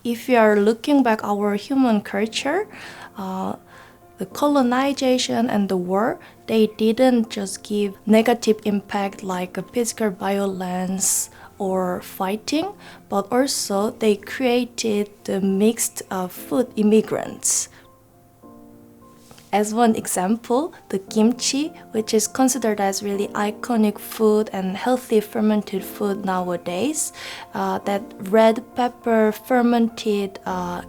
If you are looking back our human culture, the colonization and the war, they didn't just give negative impact like a physical violence or fighting, but also they created the mixed food immigrants. As one example, the kimchi, which is considered as really iconic food and healthy fermented food nowadays, that red pepper fermented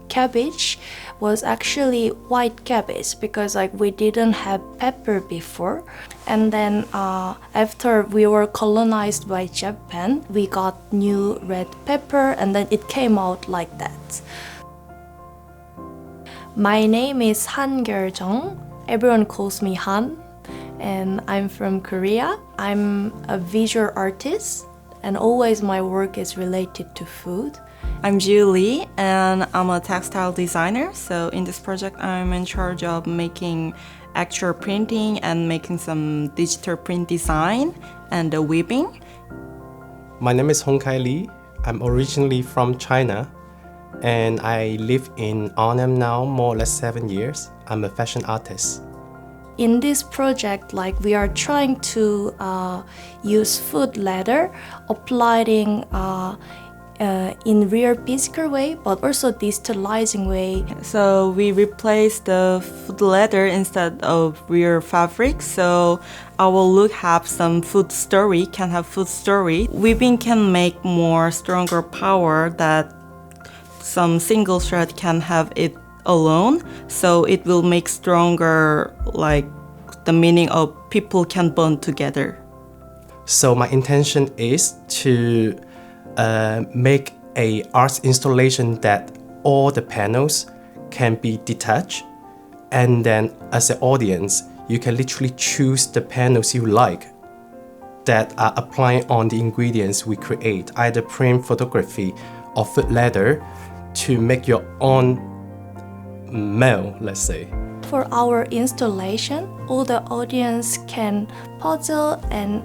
cabbage was actually white cabbage because like we didn't have pepper before. And then after we were colonized by Japan, we got new red pepper and then it came out like that. My name is Hankyul Jeong. Everyone calls me Han, and I'm from Korea. I'm a visual artist, and always my work is related to food. I'm Jiwoo Lee, and I'm a textile designer. So in this project, I'm in charge of making actual printing and making some digital print design and the weaving. My name is HongKai Li. I'm originally from China, and I live in Arnhem now more or less 7 years. I'm a fashion artist. In this project, like we are trying to use food leather, applying in real physical way, but also digitalizing way. So we replaced the food leather instead of real fabric. So our look have some food story, can have food story. Weaving can make more stronger power that some single thread can have it alone, so it will make stronger, like the meaning of people can bond together. So my intention is to make a art installation that all the panels can be detached, and then as an audience you can literally choose the panels you like that are applying on the ingredients we create, either print photography or food leather, to make your own mail, let's say. For our installation, all the audience can puzzle and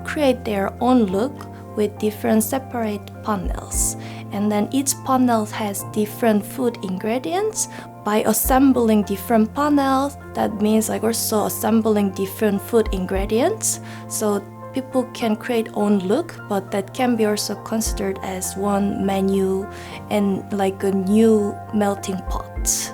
create their own look with different separate panels. And then each panel has different food ingredients. By assembling different panels, that means like also assembling different food ingredients. So people can create own look, but that can be also considered as one menu and like a new melting pot.